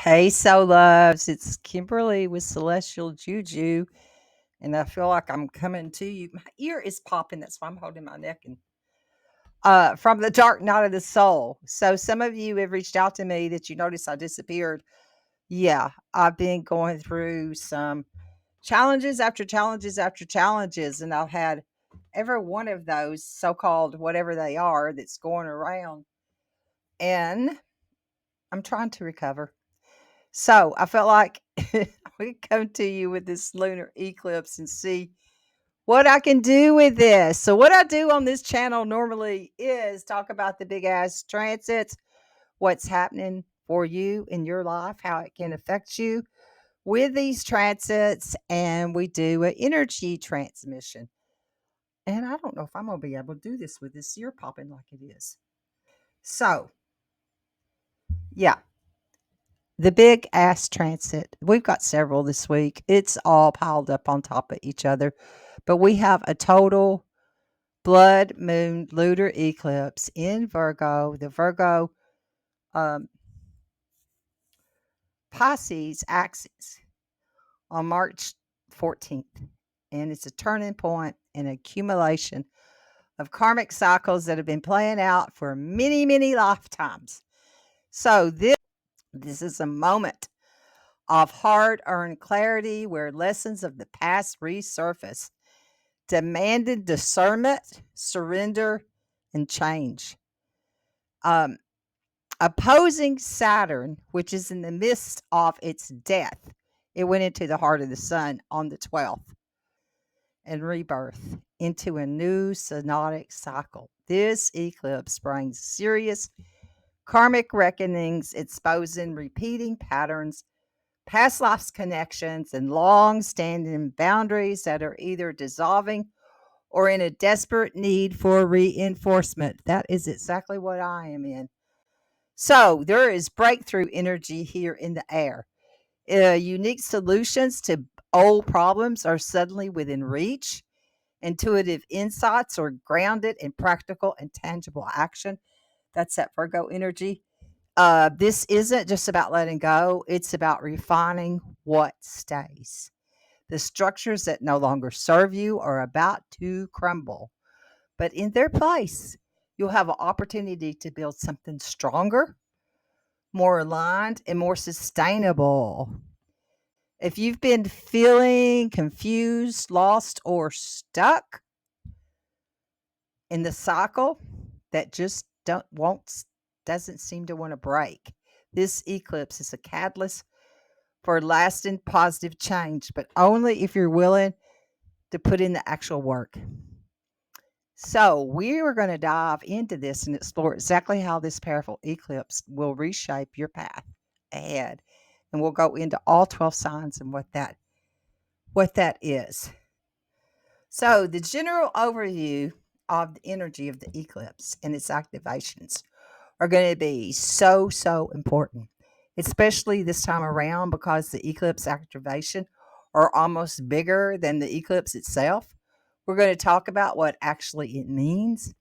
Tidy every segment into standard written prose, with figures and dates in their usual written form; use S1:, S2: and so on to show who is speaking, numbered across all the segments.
S1: Hey, so loves. It's Kimberly with Celestial Juju, and I feel like I'm coming to you. My ear is popping. That's why I'm holding my neck and from the dark night of the soul. So some of you have reached out to me that you noticed I disappeared. Yeah, I've been going through some challenges after challenges after challenges, and I've had every one of those so-called whatever they are that's going around, and I'm trying to recover. So I felt like we come to you with this lunar eclipse and see what I can do with this. So, what I do on this channel normally is talk about the big ass transits, what's happening for you in your life, how it can affect you with these transits, and we do an energy transmission. And I don't know if I'm going to be able to do this with this ear popping like it is. So, yeah, the big ass transit. We've got several this week. It's all piled up on top of each other. But we have a total blood moon lunar eclipse in Virgo. The Virgo um, Pisces axis on March 14th. And it's a turning point and accumulation of karmic cycles that have been playing out for many, many lifetimes. So this is a moment of hard earned clarity where lessons of the past resurface, demanding discernment, surrender, and change. Um, Opposing Saturn, which is in the midst of its death, it went into the heart of the sun on the 12th and rebirth into a new synodic cycle. This eclipse brings serious karmic reckonings, exposing repeating patterns, past lives connections, and long standing boundaries that are either dissolving or in a desperate need for reinforcement. That is exactly what I am in. So there is breakthrough energy here in the air. Unique solutions to old problems are suddenly within reach. Intuitive insights are grounded in practical and tangible action. That's that Virgo energy. This isn't just about letting go, it's about refining what stays. The structures that no longer serve you are about to crumble, but in their place, you'll have an opportunity to build something stronger, more aligned, and more sustainable. If you've been feeling confused, lost, or stuck in the cycle that just don't won't doesn't seem to want to break, this eclipse is a catalyst for lasting positive change, but only if you're willing to put in the actual work. So, we are going to dive into this and explore exactly how this powerful eclipse will reshape your path ahead. And we'll go into all 12 signs and what that is. So, the general overview of the energy of the eclipse and its activations are going to be so important, especially this time around because the eclipse activation are almost bigger than the eclipse itself. We're going to talk about what actually it means.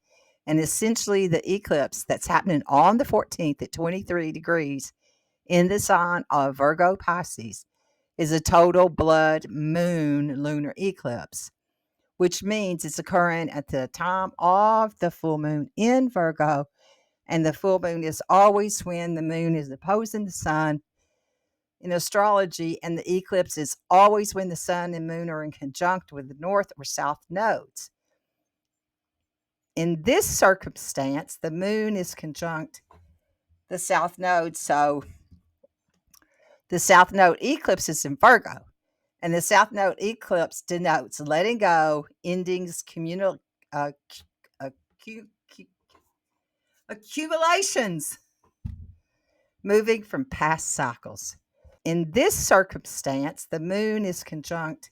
S1: And essentially, the eclipse that's happening on the 14th at 23 degrees in the sign of Virgo Pisces is a total blood moon lunar eclipse, which means it's occurring at the time of the full moon in Virgo. And the full moon is always when the moon is opposing the sun in astrology, and the eclipse is always when the sun and moon are in conjunct with the north or south nodes. In this circumstance, the moon is conjunct the south node. So the south node eclipse is in Virgo, and the south node eclipse denotes letting go, endings, communal accu- accumulations, moving from past cycles. In this circumstance, the moon is conjunct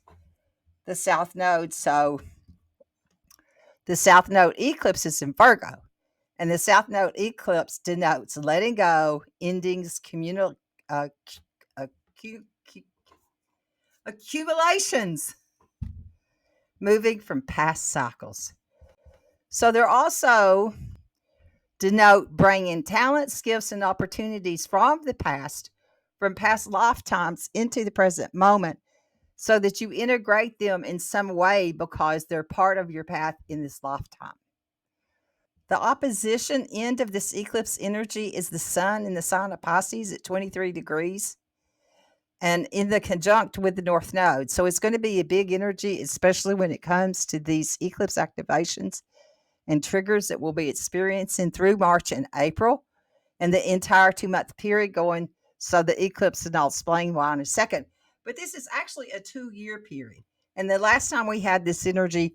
S1: the south node. So the south node eclipse is in Virgo, and the south node eclipse denotes letting go, endings, communal accu- accumulations, moving from past cycles. So they're also denote bringing talents, gifts, and opportunities from the past from past lifetimes into the present moment so that you integrate them in some way because they're part of your path in this lifetime. The opposition end of this eclipse energy is the sun in the sign of Pisces at 23 degrees and in the conjunct with the North Node. So it's going to be a big energy, especially when it comes to these eclipse activations and triggers that we'll be experiencing through March and April and the entire 2-month period going. So the eclipse, and I'll explain why in a second. But this is actually a 2-year period. And the last time we had this energy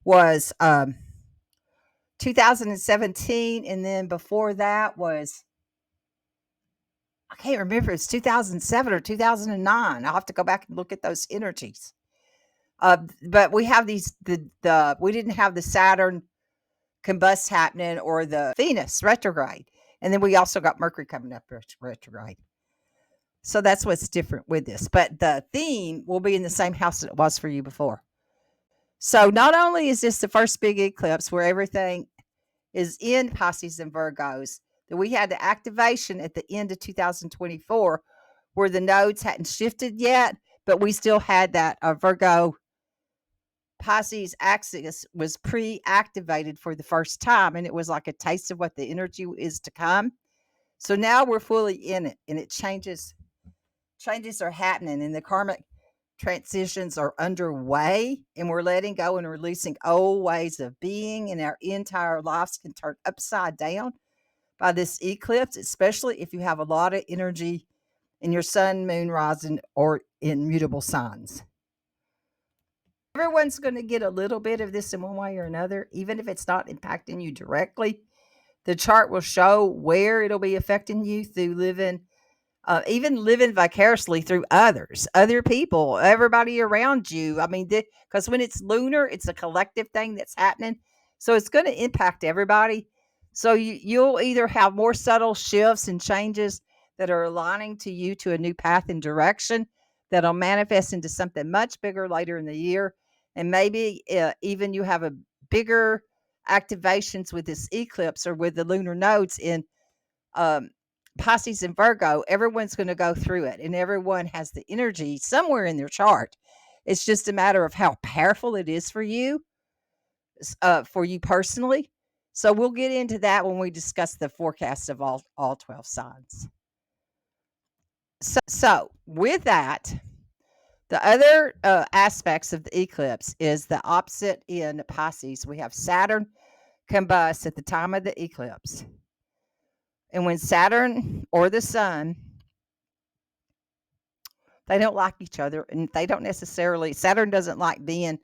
S1: was 2017. And then before that was, I can't remember, it's 2007 or 2009. I'll have to go back and look at those energies. But we have these, we didn't have the Saturn combust happening or the Venus retrograde. And then we also got Mercury coming up retrograde. So that's what's different with this. But the theme will be in the same house that it was for you before. So not only is this the first big eclipse where everything is in Pisces and Virgos, that we had the activation at the end of 2024 where the nodes hadn't shifted yet, but we still had that Virgo Pisces axis was pre-activated for the first time, and it was like a taste of what the energy is to come. So now we're fully in it, and it changes are happening, and the karmic transitions are underway, and we're letting go and releasing old ways of being, and our entire lives can turn upside down by this eclipse, especially if you have a lot of energy in your sun, moon, rising, or in mutable signs. Everyone's going to get a little bit of this in one way or another, even if it's not impacting you directly. The chart will show where it'll be affecting you through even living vicariously through others, other people, everybody around you. I mean, because when it's lunar, it's a collective thing that's happening. So it's going to impact everybody. So you'll either have more subtle shifts and changes that are aligning to you to a new path and direction that'll manifest into something much bigger later in the year. And maybe even you have a bigger activations with this eclipse or with the lunar nodes in Pisces and Virgo. Everyone's going to go through it, and everyone has the energy somewhere in their chart. It's just a matter of how powerful it is for you personally. So we'll get into that when we discuss the forecast of all 12 signs. So with that, the other aspects of the eclipse is the opposite in Pisces. We have Saturn combust at the time of the eclipse. And when Saturn or the sun, they don't like each other, and they don't necessarily, Saturn doesn't like being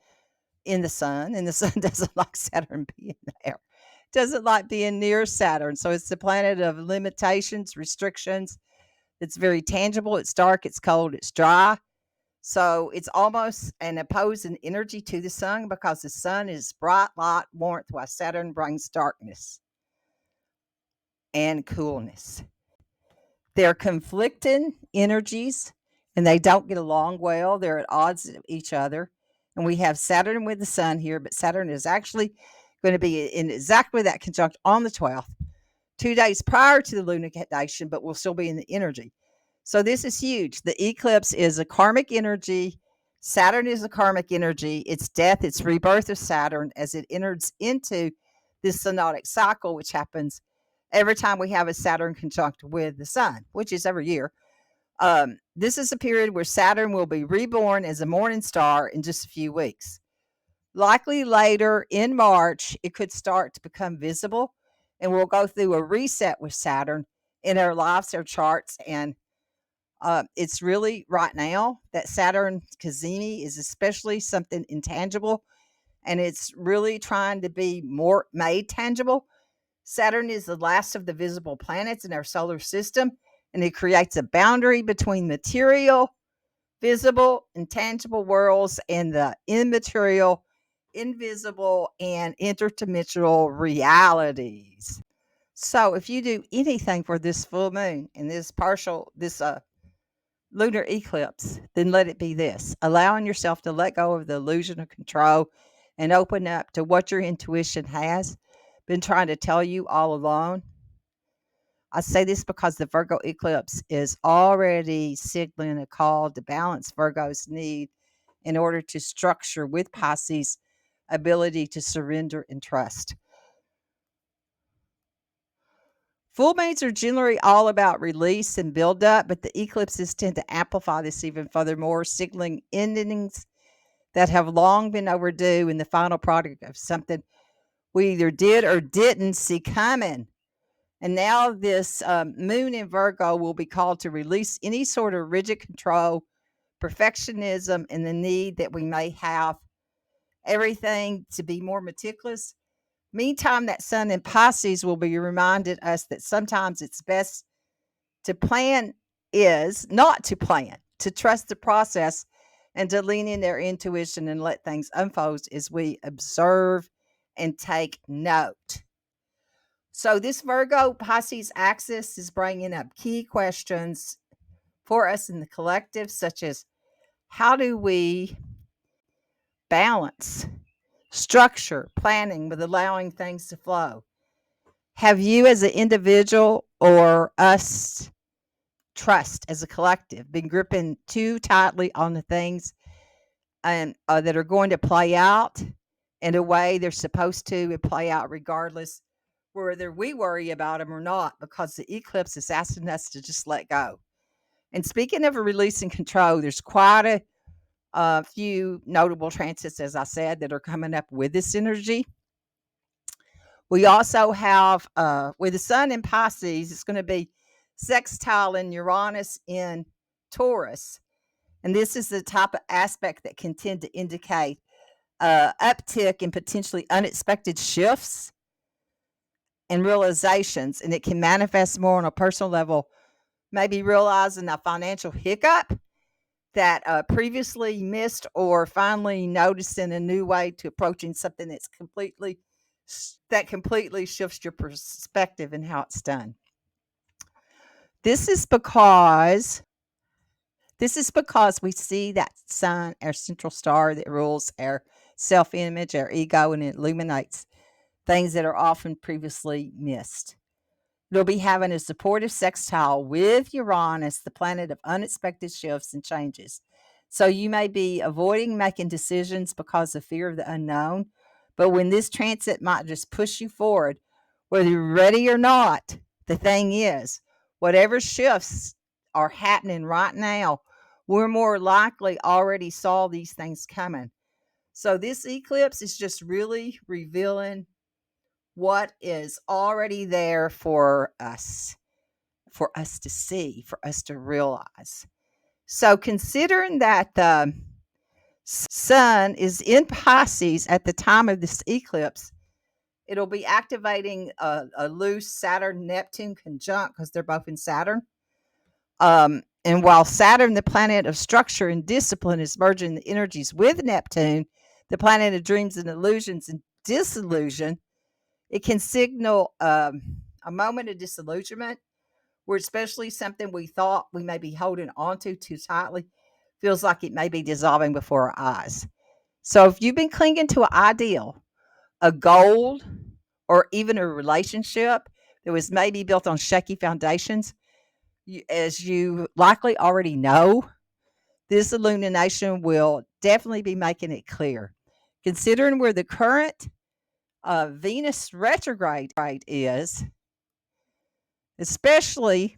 S1: in the sun, and the sun doesn't like Saturn being there. Doesn't like being near Saturn. So it's the planet of limitations, restrictions. It's very tangible. It's dark, it's cold, it's dry. So it's almost an opposing energy to the sun because the sun is bright light, warmth, while Saturn brings darkness and coolness. They're conflicting energies and they don't get along well. They're at odds with each other. And we have Saturn with the sun here, but Saturn is actually going to be in exactly that conjunct on the 12th, 2 days prior to the lunar nation, but will still be in the energy. So this is huge. The eclipse is a karmic energy. Saturn is a karmic energy. It's death, it's rebirth of Saturn as it enters into this synodic cycle, which happens every time we have a Saturn conjunct with the sun, which is every year. This is a period where Saturn will be reborn as a morning star in just a few weeks. Likely later in March, it could start to become visible, and we'll go through a reset with Saturn in our lives, our charts, and it's really right now that Saturn Cazimi is especially something intangible, and it's really trying to be more made tangible. Saturn is the last of the visible planets in our solar system, and it creates a boundary between material, visible, intangible worlds and the immaterial, invisible, and interdimensional realities. So if you do anything for this full moon and this lunar eclipse, then let it be this: allowing yourself to let go of the illusion of control and open up to what your intuition has been trying to tell you all along. I say this because the Virgo eclipse is already signaling a call to balance Virgo's need in order to structure with Pisces' ability to surrender and trust. Full moons are generally all about release and buildup, but the eclipses tend to amplify this even furthermore, signaling endings that have long been overdue and the final product of something we either did or didn't see coming. And now this moon in Virgo will be called to release any sort of rigid control, perfectionism, and the need that we may have everything to be more meticulous. Meantime, that sun in Pisces will be reminded us that sometimes it's best to plan is not to plan, to trust the process and to lean in their intuition and let things unfold as we observe and take note. So, this Virgo Pisces axis is bringing up key questions for us in the collective, such as how do we balance structure, planning with allowing things to flow? Have you, as an individual, or us, trust as a collective, been gripping too tightly on the things and that are going to play out in a way they're supposed to and play out regardless, whether we worry about them or not, because the eclipse is asking us to just let go. And speaking of releasing control, there's quite a few notable transits, as I said, that are coming up with this energy. We also have, with the sun in Pisces, it's going to be sextile in Uranus in Taurus. And this is the type of aspect that can tend to indicate uptick in potentially unexpected shifts and realizations. And it can manifest more on a personal level, maybe realizing a financial hiccup that previously missed or finally noticed in a new way to approaching something that completely shifts your perspective and how it's done. This is because we see that sun, our central star that rules our self-image, our ego, and it illuminates things that are often previously missed. It'll be having a supportive sextile with Uranus, the planet of unexpected shifts and changes. So you may be avoiding making decisions because of fear of the unknown, but when this transit might just push you forward, whether you're ready or not, the thing is, whatever shifts are happening right now, we're more likely already saw these things coming. So this eclipse is just really revealing what is already there for us to see, for us to realize. So considering that the sun is in Pisces at the time of this eclipse, it'll be activating a loose Saturn-Neptune conjunct because they're both in Saturn. And while Saturn, the planet of structure and discipline, is merging the energies with Neptune, the planet of dreams and illusions and disillusion, it can signal a moment of disillusionment where especially something we thought we may be holding onto too tightly feels like it may be dissolving before our eyes. So if you've been clinging to an ideal, a goal, or even a relationship that was maybe built on shaky foundations, as you likely already know, this illumination will definitely be making it clear. Considering where the current Venus retrograde is, especially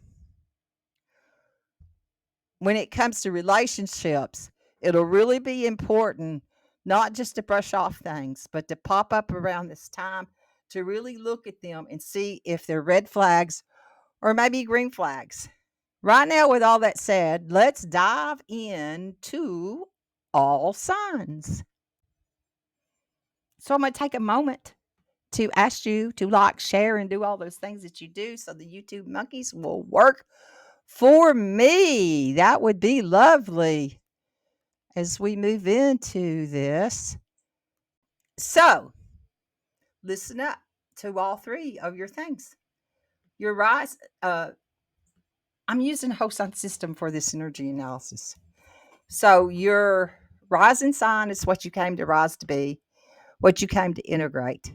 S1: when it comes to relationships, it'll really be important not just to brush off things, but to pop up around this time to really look at them and see if they're red flags or maybe green flags. Right now, with all that said, let's dive into all signs. So I'm going to take a moment to ask you to like, share, and do all those things that you do so the YouTube monkeys will work for me. That would be lovely as we move into this. So, listen up to all three of your things. Your rise, I'm using a whole sign system for this energy analysis. So, your rising sign is what you came to rise to be, what you came to integrate.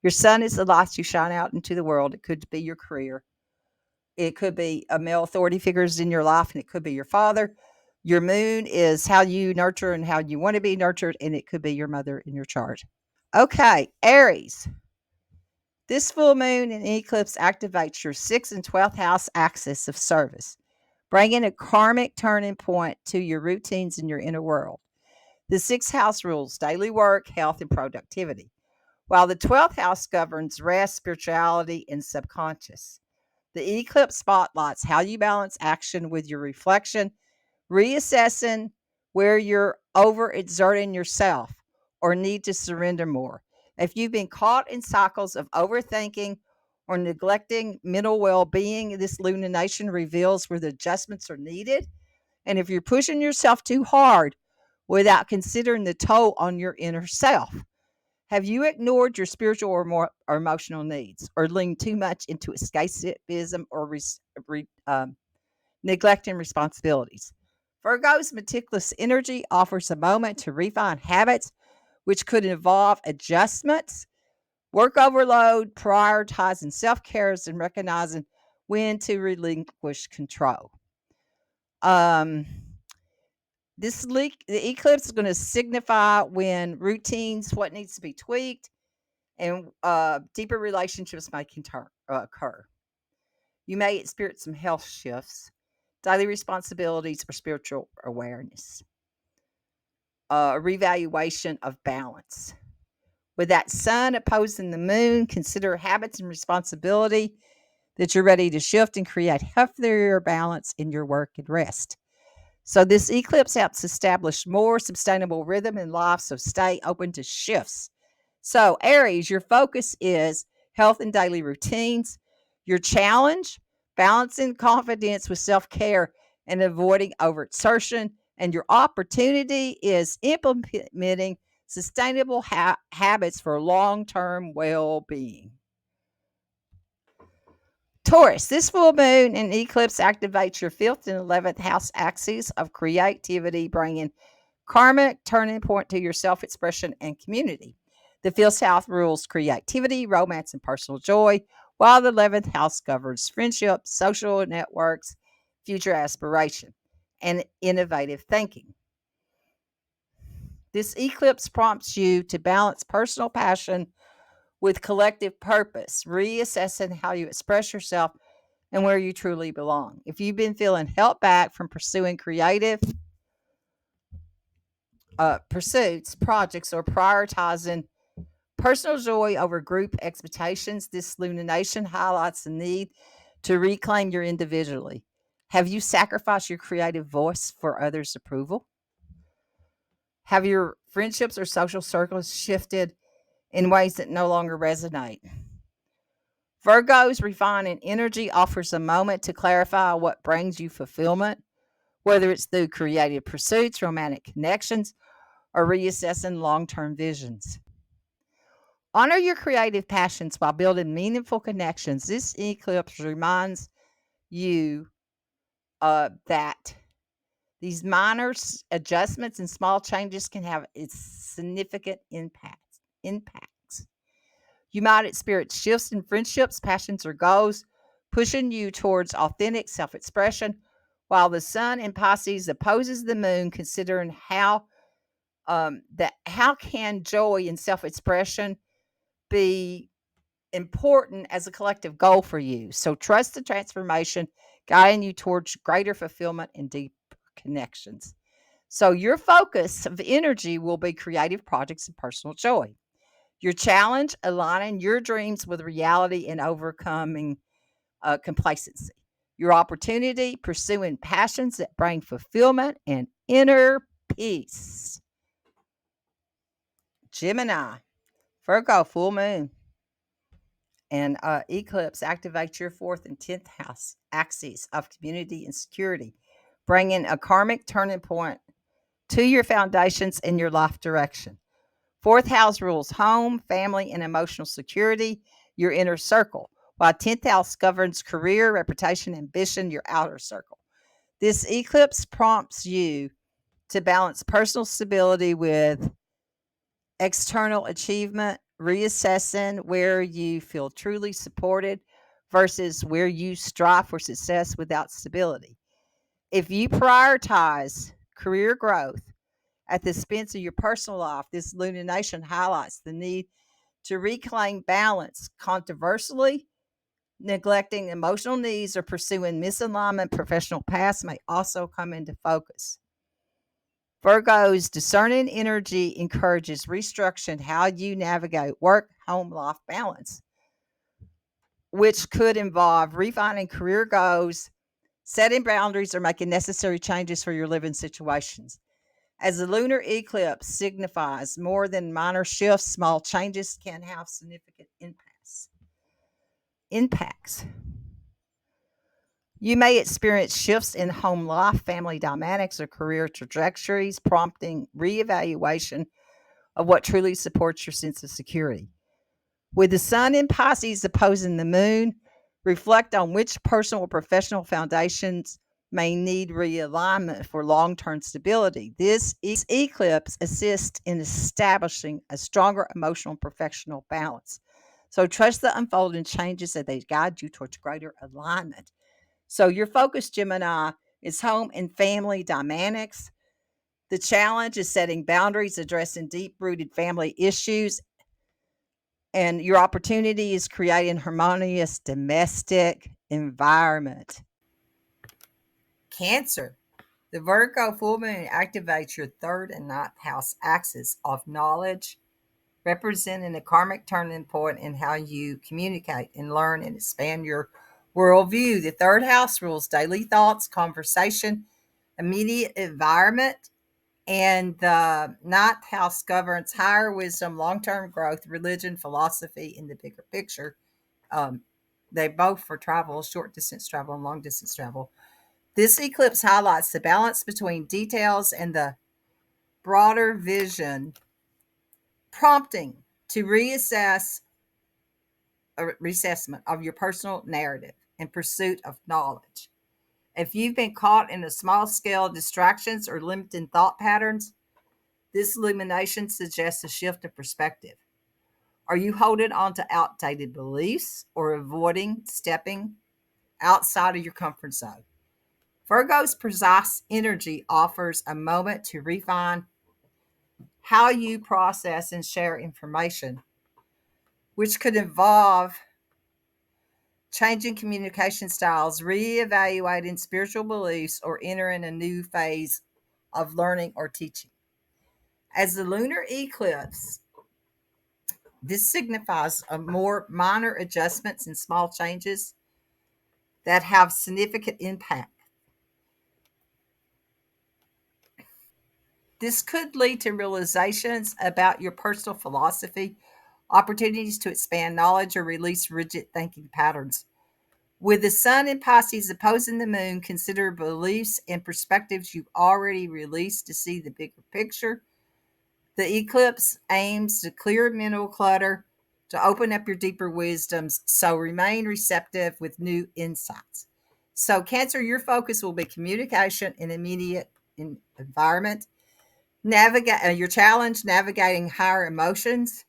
S1: Your sun is the light you shine out into the world. It could be your career. it could be a male authority figures in your life, and it could be your father. Your moon is how you nurture and how you want to be nurtured, and it could be your mother in your chart. Okay, Aries. This full moon and eclipse activates your 6th and 12th house axis of service, bringing a karmic turning point to your routines in your inner world. The 6th house rules daily work, health, and productivity, while the 12th house governs rest, spirituality, and subconscious. The eclipse spotlights how you balance action with your reflection, reassessing where you're overexerting yourself or need to surrender more. If you've been caught in cycles of overthinking or neglecting mental well being, this lunation reveals where the adjustments are needed. And if you're pushing yourself too hard without considering the toll on your inner self, have you ignored your spiritual or more or emotional needs, or leaned too much into escapism or neglecting responsibilities? Virgo's meticulous energy offers a moment to refine habits, which could involve adjustments, work overload, prioritizing self care, and recognizing when to relinquish control. Um, the eclipse is going to signify when routines, what needs to be tweaked, and deeper relationships may occur. You may experience some health shifts, daily responsibilities, or spiritual awareness. A revaluation of balance. With that sun opposing the moon, consider habits and responsibility that you're ready to shift and create healthier balance in your work and rest. So, this eclipse helps establish more sustainable rhythm in life, so stay open to shifts. So, Aries, your focus is health and daily routines. Your challenge, balancing confidence with self care and avoiding overexertion. And your opportunity is implementing sustainable habits for long term well being. Taurus, this full moon and eclipse activates your 5th and 11th house axes of creativity, bringing karmic turning point to your self expression and community. The 5th house rules creativity, romance, and personal joy, while the 11th house governs friendship, social networks, future aspiration, and innovative thinking. This eclipse prompts you to balance personal passion with collective purpose, reassessing how you express yourself and where you truly belong. If you've been feeling held back from pursuing creative pursuits, projects, or prioritizing personal joy over group expectations, this lunation highlights the need to reclaim your individuality. Have you sacrificed your creative voice for others' approval? Have your friendships or social circles shifted in ways that no longer resonate? Virgo's refining energy offers a moment to clarify what brings you fulfillment, whether it's through creative pursuits, romantic connections, or reassessing long term visions. Honor your creative passions while building meaningful connections. This eclipse reminds you that these minor adjustments and small changes can have its significant impacts. You might experience shifts in friendships, passions, or goals, pushing you towards authentic self expression, while the sun in Pisces opposes the moon, considering how can joy and self expression be important as a collective goal for you. So trust the transformation, guiding you towards greater fulfillment and deep connections. So your focus of energy will be creative projects and personal joy. Your challenge, aligning your dreams with reality and overcoming complacency. Your opportunity, pursuing passions that bring fulfillment and inner peace. Gemini, Virgo, full moon, and eclipse activates your 4th and 10th house axes of community and security, bringing a karmic turning point to your foundations and your life direction. 4th house rules home, family, and emotional security, your inner circle, while 10th house governs career, reputation, ambition, your outer circle. This eclipse prompts you to balance personal stability with external achievement, reassessing where you feel truly supported, versus where you strive for success without stability. If you prioritize career growth at the expense of your personal life, this lunation highlights the need to reclaim balance. Controversially, neglecting emotional needs or pursuing misalignment professional paths may also come into focus. Virgo's discerning energy encourages restructuring how you navigate work home life balance, which could involve refining career goals, setting boundaries, or making necessary changes for your living situations. As the lunar eclipse signifies more than minor shifts, small changes can have significant impacts. You may experience shifts in home life, family dynamics, or career trajectories, prompting reevaluation of what truly supports your sense of security. With the sun in Pisces opposing the moon, reflect on which personal or professional foundations may need realignment for long term stability. This eclipse assists in establishing a stronger emotional and professional balance. So trust the unfolding changes that they guide you towards greater alignment. So your focus, Gemini, is home and family dynamics. The challenge is setting boundaries, addressing deep rooted family issues, and your opportunity is creating harmonious domestic environment. Cancer. The Virgo full moon activates your third and ninth house axis of knowledge, representing a karmic turning point in how you communicate and learn and expand your worldview. The third house rules daily thoughts, conversation, immediate environment, and the ninth house governs higher wisdom, long term growth, religion, philosophy, in the bigger picture. Um, they both for travel, short distance travel and long distance travel. This eclipse highlights the balance between details and the broader vision, prompting to reassessment of your personal narrative in pursuit of knowledge. If you've been caught in a small scale distractions or limiting thought patterns, this illumination suggests a shift of perspective. Are you holding on to outdated beliefs or avoiding stepping outside of your comfort zone? Virgo's precise energy offers a moment to refine how you process and share information, which could involve changing communication styles, reevaluating spiritual beliefs, or entering a new phase of learning or teaching. As the lunar eclipse, this signifies a more minor adjustments and small changes that have significant impact. This could lead to realizations about your personal philosophy, opportunities to expand knowledge, or release rigid thinking patterns. With the sun in Pisces opposing the moon, consider beliefs and perspectives you've already released to see the bigger picture. The eclipse aims to clear mental clutter, to open up your deeper wisdoms, so remain receptive with new insights. So, Cancer, your focus will be communication in immediate environment. Navigate your challenge, navigating higher emotions,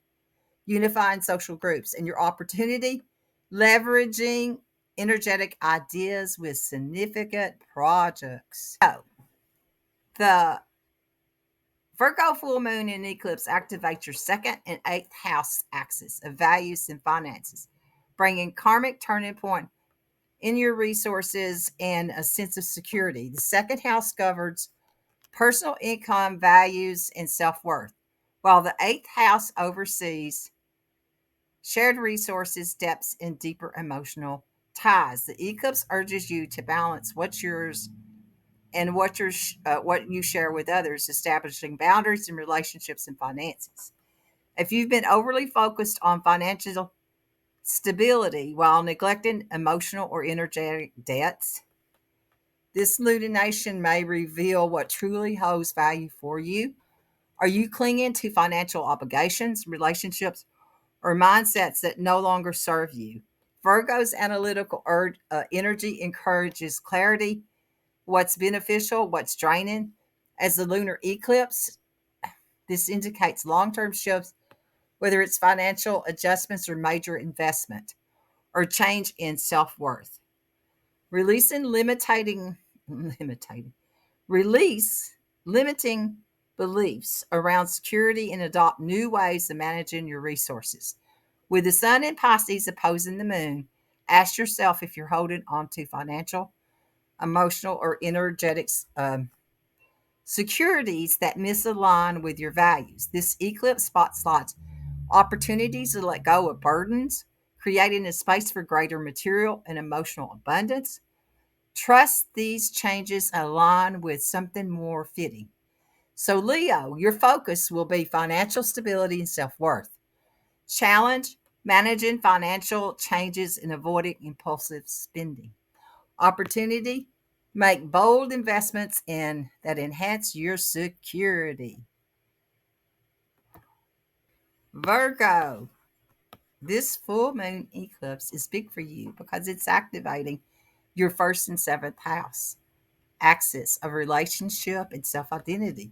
S1: unifying social groups, and your opportunity, leveraging energetic ideas with significant projects. So, the Virgo full moon and eclipse activates your second and eighth house axis of values and finances, bringing karmic turning point in your resources and a sense of security. The second house governs personal income, values, and self worth, while the eighth house oversees shared resources, depths, and deeper emotional ties. The eclipse urges you to balance what's yours and what you share with others, establishing boundaries in relationships and finances. If you've been overly focused on financial stability while neglecting emotional or energetic debts, this lunation may reveal what truly holds value for you. Are you clinging to financial obligations, relationships, or mindsets that no longer serve you? Virgo's analytical energy encourages clarity, what's beneficial, what's draining. As the lunar eclipse, this indicates long term shifts, whether it's financial adjustments or major investment. or change in self-worth. Releasing limiting release limiting beliefs around security and adopt new ways of managing your resources. With the sun in Pisces opposing the moon, ask yourself if you're holding on to financial, emotional, or energetic securities that misalign with your values. This eclipse spotlights opportunities to let go of burdens, creating a space for greater material and emotional abundance. Trust these changes align with something more fitting. So, Leo, your focus will be financial stability and self worth. Challenge managing financial changes and avoiding impulsive spending. Opportunity make bold investments in that enhance your security. Virgo, this full moon eclipse is big for you because it's activating your first and seventh house axis of relationship and self identity.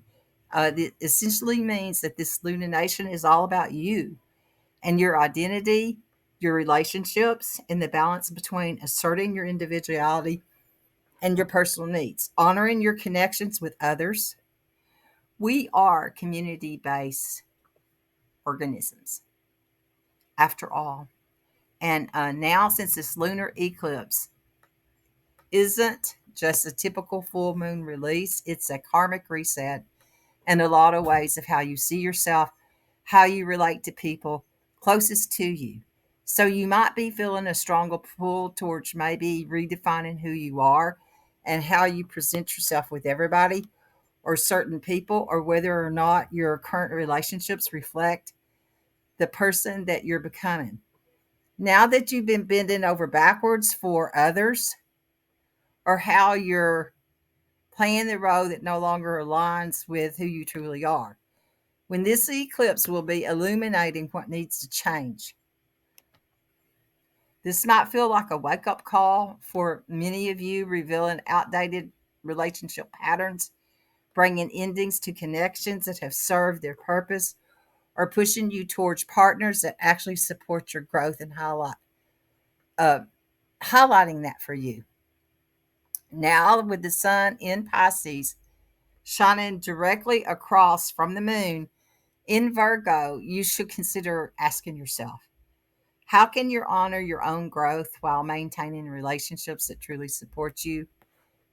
S1: It essentially means that this lunation is all about you and your identity, your relationships, and the balance between asserting your individuality and your personal needs, honoring your connections with others. We are community based organisms, after all. And now, since this lunar eclipse isn't just a typical full moon release, it's a karmic reset in a lot of ways of how you see yourself, how you relate to people closest to you. So you might be feeling a stronger pull towards maybe redefining who you are and how you present yourself with everybody or certain people, or whether or not your current relationships reflect the person that you're becoming. Now that you've been bending over backwards for others, or how you're playing the role that no longer aligns with who you truly are. When this eclipse will be illuminating what needs to change. This might feel like a wake up call for many of you, revealing outdated relationship patterns, bringing endings to connections that have served their purpose, or pushing you towards partners that actually support your growth and uh, highlighting that for you. Now, with the sun in Pisces shining directly across from the moon in Virgo, you should consider asking yourself, how can you honor your own growth while maintaining relationships that truly support you?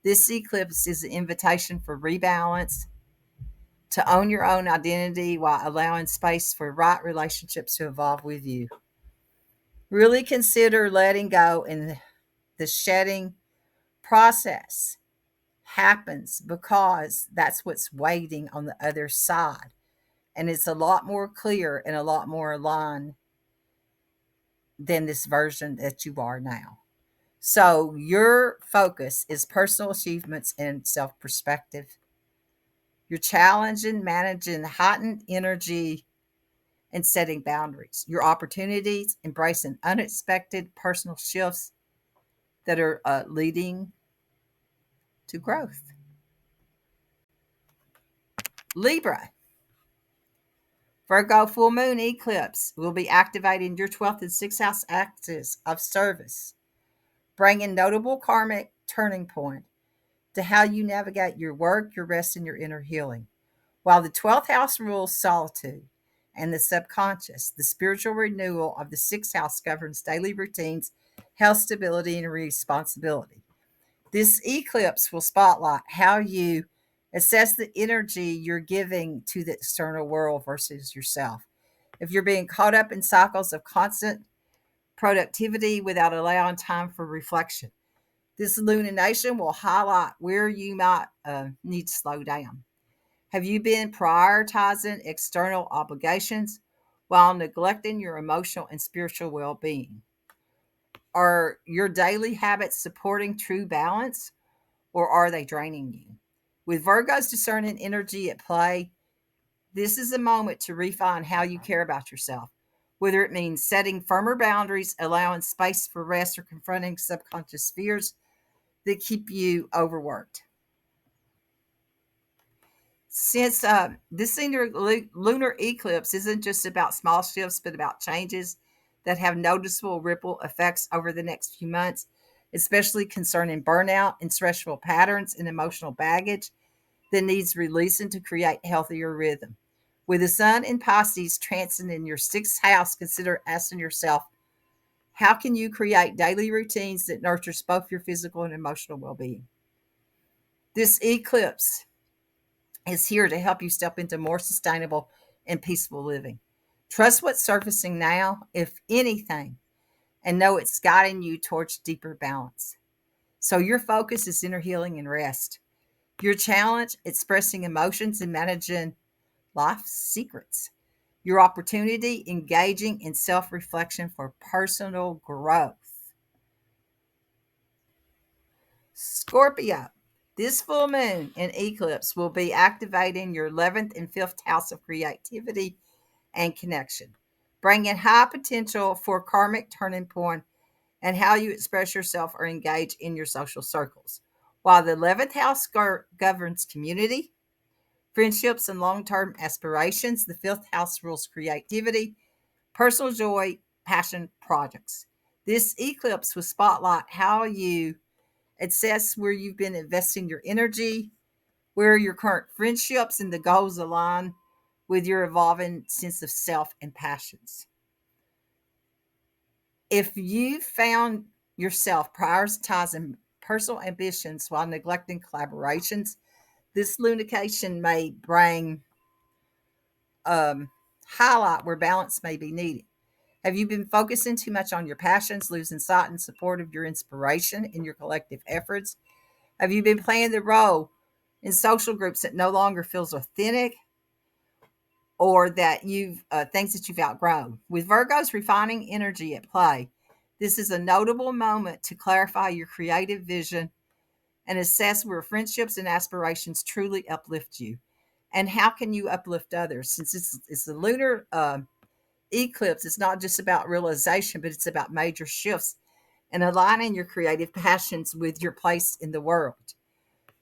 S1: This eclipse is an invitation for rebalance, to own your own identity while allowing space for right relationships to evolve with you. Really consider letting go, and the shedding process happens because that's what's waiting on the other side. And it's a lot more clear and a lot more aligned than this version that you are now. So your focus is personal achievements and self perspective. You're challenging, managing heightened energy, and setting boundaries. Your opportunities, embracing unexpected personal shifts that are leading to growth. Libra, Virgo full moon eclipse will be activating your 12th and 6th house axis of service, bringing notable karmic turning point to how you navigate your work, your rest, and your inner healing. While the 12th house rules solitude and the subconscious, the spiritual renewal of the 6th house governs daily routines, health, stability, and responsibility. This eclipse will spotlight how you assess the energy you're giving to the external world versus yourself. If you're being caught up in cycles of constant productivity without allowing time for reflection, this illumination will highlight where you might need to slow down. Have you been prioritizing external obligations while neglecting your emotional and spiritual well being? Are your daily habits supporting true balance, or are they draining you? With Virgo's discerning energy at play, this is a moment to refine how you care about yourself, whether it means setting firmer boundaries, allowing space for rest, or confronting subconscious fears that keep you overworked. Since this lunar eclipse isn't just about small shifts, but about changes that have noticeable ripple effects over the next few months, especially concerning burnout and stressful patterns and emotional baggage that needs releasing to create healthier rhythm. With the sun in Pisces transcending your sixth house, consider asking yourself, how can you create daily routines that nurtures both your physical and emotional well-being? This eclipse is here to help you step into more sustainable and peaceful living. Trust what's surfacing now, if anything, and know it's guiding you towards deeper balance. So your focus is inner healing and rest. Your challenge, expressing emotions and managing life's secrets. Your opportunity, engaging in self reflection for personal growth. Scorpio, this full moon and eclipse will be activating your 11th and 5th house of creativity and connection, bringing high potential for karmic turning point and how you express yourself or engage in your social circles. While the 11th house governs community, friendships, and long term aspirations, the 5th house rules creativity, personal joy, passion projects. This eclipse will spotlight how you assess where you've been investing your energy, where your current friendships and the goals align with your evolving sense of self and passions. If you found yourself prioritizing personal ambitions while neglecting collaborations, this lunacation may bring highlight where balance may be needed. Have you been focusing too much on your passions, losing sight and support of your inspiration in your collective efforts? Have you been playing the role in social groups that no longer feels authentic or that you've things that you've outgrown? With Virgo's refining energy at play, this is a notable moment to clarify your creative vision and assess where friendships and aspirations truly uplift you. And how can you uplift others? Since it's the lunar eclipse, it's not just about realization, but it's about major shifts and aligning your creative passions with your place in the world.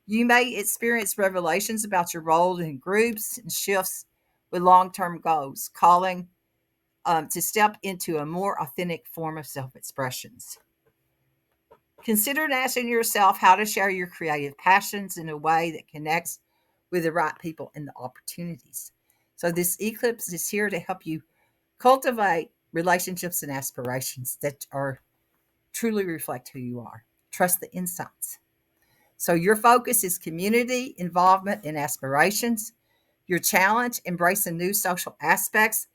S1: You may experience revelations about your role in groups and shifts with long term goals, calling to step into a more authentic form of self expressions. Consider asking yourself how to share your creative passions in a way that connects with the right people and the opportunities. So, this eclipse is here to help you cultivate relationships and aspirations that are truly reflect who you are. Trust the insights. So, your focus is community involvement and aspirations. Your challenge, embracing new social aspects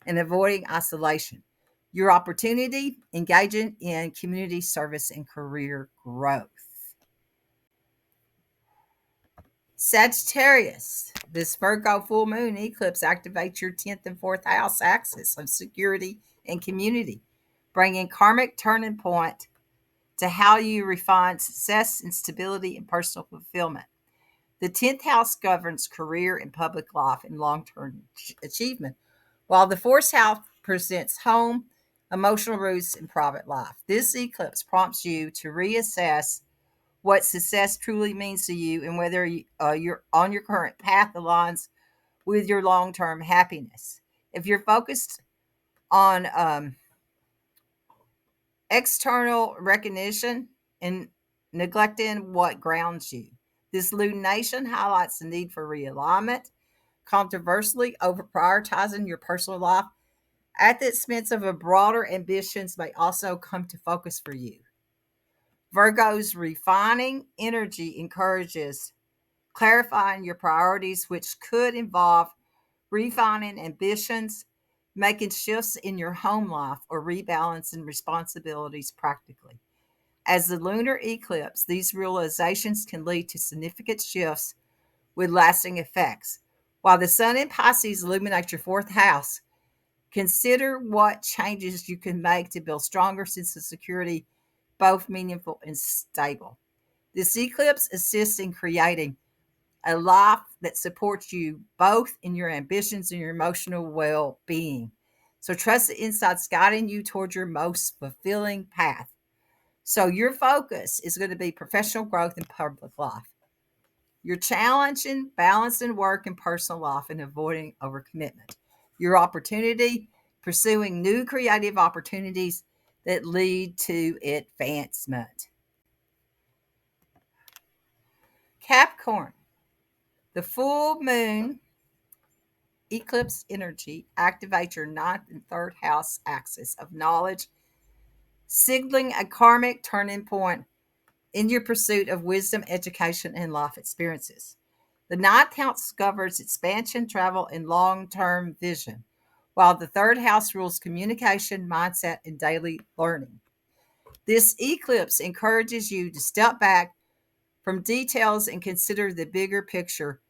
S1: and avoiding isolation. Your opportunity, engaging in community service and career growth. Sagittarius, this Virgo full moon eclipse activates your 10th and 4th house axis of security and community, bringing karmic turning point to how you refine success and stability and personal fulfillment. The 10th house governs career and public life and long term achievement, while the 4th house presents home, emotional roots, and private life. This eclipse prompts you to reassess what success truly means to you and whether you're on your current path aligns with your long term happiness. If you're focused on external recognition and neglecting what grounds you, this lunation highlights the need for realignment, controversially over prioritizing your personal life at the expense of a broader ambitions may also come to focus for you. Virgo's refining energy encourages clarifying your priorities, which could involve refining ambitions, making shifts in your home life, or rebalancing responsibilities practically. As the lunar eclipse, these realizations can lead to significant shifts with lasting effects. While the sun in Pisces illuminates your 4th house, consider what changes you can make to build stronger sense of security, both meaningful and stable. This eclipse assists in creating a life that supports you both in your ambitions and your emotional well-being. So trust the insights guiding you toward your most fulfilling path. So your focus is going to be professional growth and public life. You're challenging balancing work and personal life and avoiding overcommitment. Your opportunity, pursuing new creative opportunities that lead to advancement. Capricorn, the full moon eclipse energy activates your ninth and third house axis of knowledge, signaling a karmic turning point in your pursuit of wisdom, education, and life experiences. The ninth house governs expansion, travel, and long term vision, while the third house rules communication, mindset, and daily learning. This eclipse encourages you to step back from details and consider the bigger picture,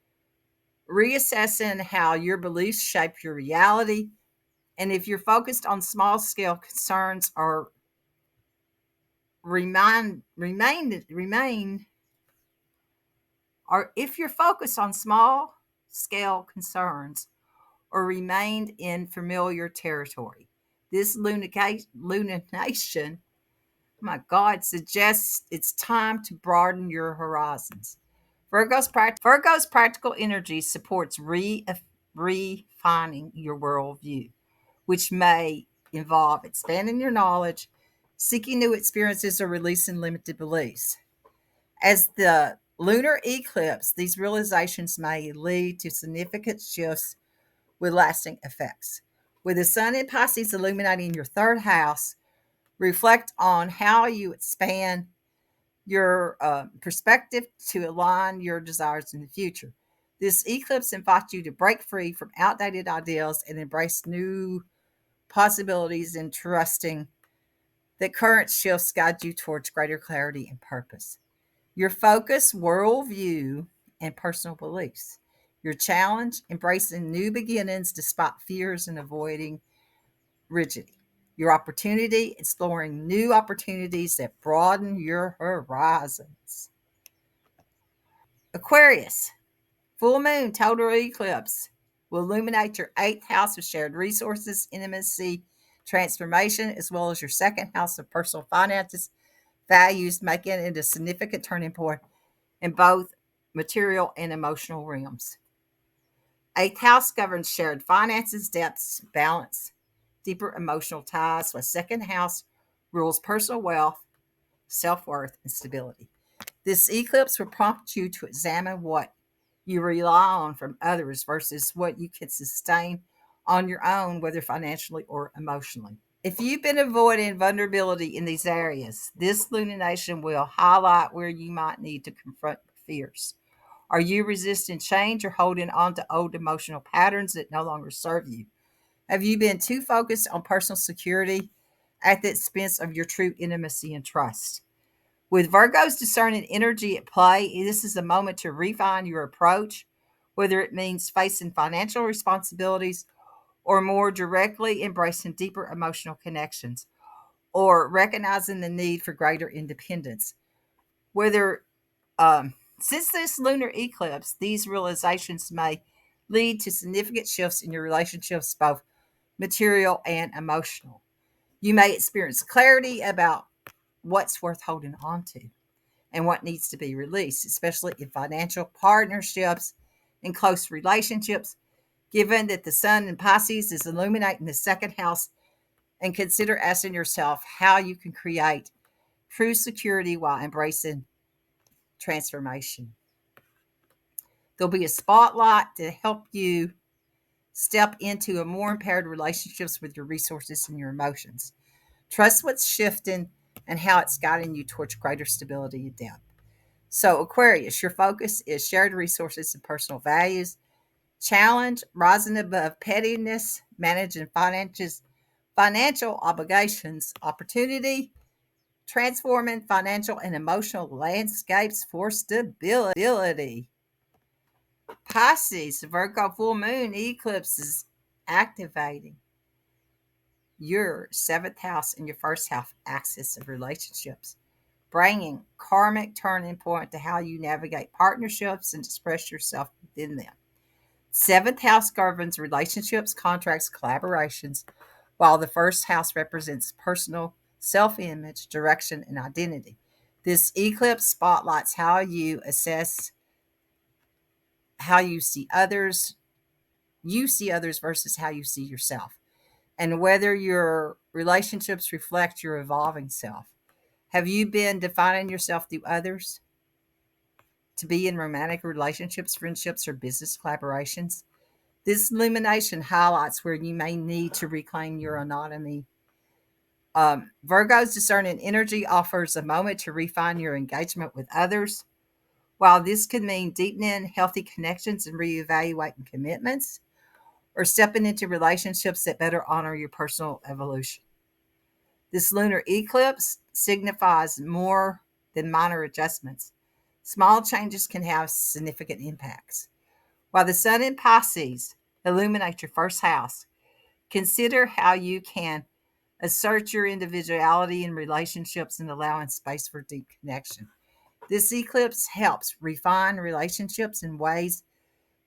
S1: reassessing how your beliefs shape your reality. And if you're focused on small scale concerns or remain or if you're focused on small scale concerns or remained in familiar territory. This lunation, my God, suggests it's time to broaden your horizons. Virgo's practical energy supports refining your worldview, which may involve expanding your knowledge, seeking new experiences, or releasing limited beliefs. As the lunar eclipse, these realizations may lead to significant shifts with lasting effects. With the sun in Pisces illuminating your third house, reflect on how you expand your perspective to align your desires in the future. This eclipse invites you to break free from outdated ideals and embrace new possibilities and trusting that current shifts guide you towards greater clarity and purpose. Your focus, worldview, and personal beliefs. Your challenge, embracing new beginnings despite fears and avoiding rigidity. Your opportunity, exploring new opportunities that broaden your horizons. Aquarius, full moon, total eclipse will illuminate your eighth house of shared resources, intimacy, transformation, as well as your second house of personal finances, values, making it a significant turning point in both material and emotional realms. Eighth house governs shared finances, depths, balance, deeper emotional ties, while second house rules personal wealth, self worth, and stability. This eclipse will prompt you to examine what you rely on from others versus what you can sustain on your own, whether financially or emotionally. If you've been avoiding vulnerability in these areas, this lunation will highlight where you might need to confront fears. Are you resisting change or holding on to old emotional patterns that no longer serve you? Have you been too focused on personal security at the expense of your true intimacy and trust? With Virgo's discerning energy at play, this is a moment to refine your approach, whether it means facing financial responsibilities or more directly embracing deeper emotional connections or recognizing the need for greater independence. Whether Since this lunar eclipse, these realizations may lead to significant shifts in your relationships, both material and emotional. You may experience clarity about what's worth holding on to and what needs to be released, especially in financial partnerships and close relationships. Given that the sun in Pisces is illuminating the second house, and consider asking yourself how you can create true security while embracing transformation. There'll be a spotlight to help you step into a more impaired relationships with your resources and your emotions. Trust what's shifting and how it's guiding you towards greater stability and depth. So, Aquarius, your focus is shared resources and personal values. Challenge, rising above pettiness, managing financial obligations, opportunity, transforming financial and emotional landscapes for stability. Pisces, Virgo full moon eclipse is activating your seventh house and your first house axis of relationships, bringing karmic turning point to how you navigate partnerships and express yourself within them. Seventh house governs relationships, contracts, collaborations, while the first house represents personal self image, direction, and identity. This eclipse spotlights how you assess how you see others versus how you see yourself. and whether your relationships reflect your evolving self. Have you been defining yourself through others to be in romantic relationships, friendships, or business collaborations? This illumination highlights where you may need to reclaim your autonomy. Virgo's discerning energy offers a moment to refine your engagement with others. While this could mean deepening healthy connections and reevaluating commitments, or stepping into relationships that better honor your personal evolution. This lunar eclipse signifies more than minor adjustments. Small changes can have significant impacts. While the sun in Pisces illuminates your first house, consider how you can assert your individuality in relationships and allowing space for deep connection. This eclipse helps refine relationships in ways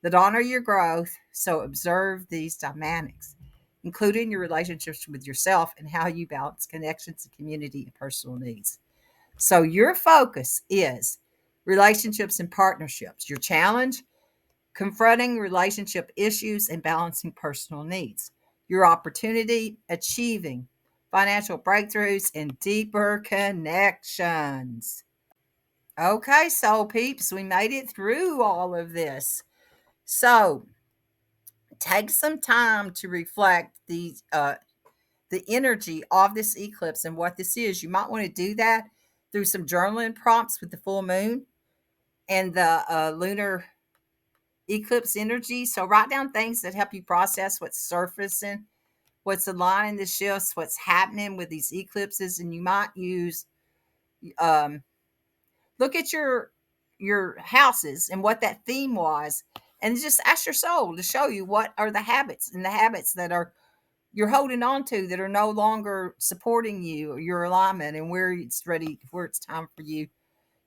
S1: that honor your growth. So observe these dynamics, including your relationships with yourself and how you balance connections, community, and personal needs. So your focus is relationships and partnerships. Your challenge, confronting relationship issues and balancing personal needs. Your opportunity, achieving financial breakthroughs and deeper connections. Okay, soul peeps, we made it through all of this. So take some time to reflect the energy of this eclipse and what this is. You might want to do that through some journaling prompts with the full moon and the lunar eclipse energy. So write down things that help you process what's surfacing, what's aligning the shifts, what's happening with these eclipses, and you might use um, look at your houses and what that theme was, and just ask your soul to show you what are the habits and the habits that are you're holding on to that are no longer supporting you or your alignment, and where it's time for you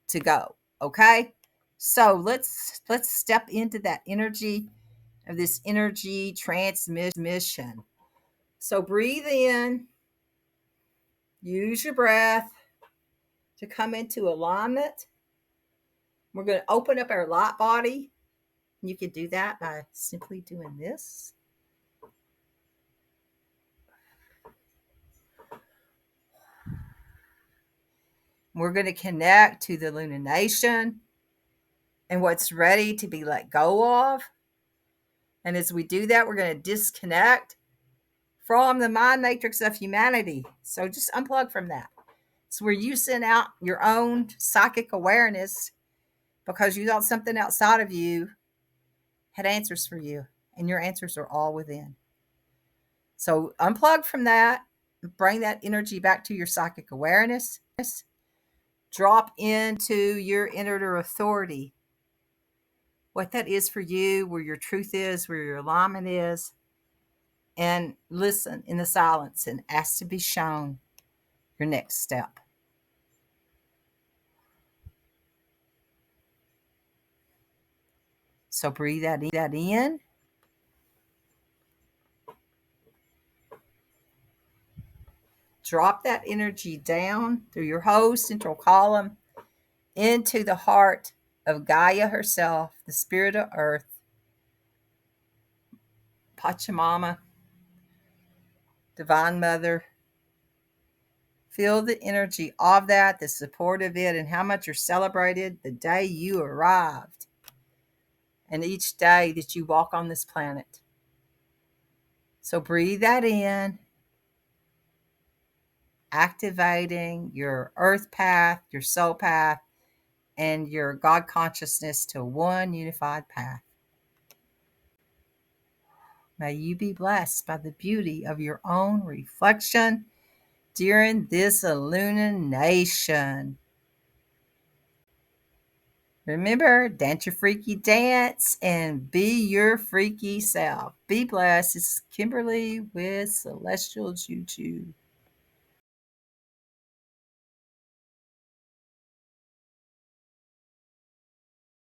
S1: to go. Okay, so let's step into that energy of this energy transmission. So breathe in, use your breath to come into alignment. We're going to open up our light body. You can do that by simply doing this. We're going to connect to the lunation and what's ready to be let go of. And as we do that, we're going to disconnect from the mind matrix of humanity. So just unplug from that. It's where you send out your own psychic awareness because you thought something outside of you had answers for you, and your answers are all within. So unplug from that, bring that energy back to your psychic awareness, drop into your inner authority, what that is for you, where your truth is, where your alignment is, and listen in the silence and ask to be shown your next step. So breathe that in. Drop that energy down through your whole central column into the heart of Gaia herself, the spirit of earth, Pachamama, Divine Mother. Feel the energy of that, the support of it, and how much you're celebrated the day you arrived and each day that you walk on this planet. So breathe that in, activating your earth path, your soul path, and your God consciousness to one unified path. May you be blessed by the beauty of your own reflection during this illumination. Remember, dance your freaky dance and be your freaky self. Be blessed. This is Kimberly with Celestial Juju.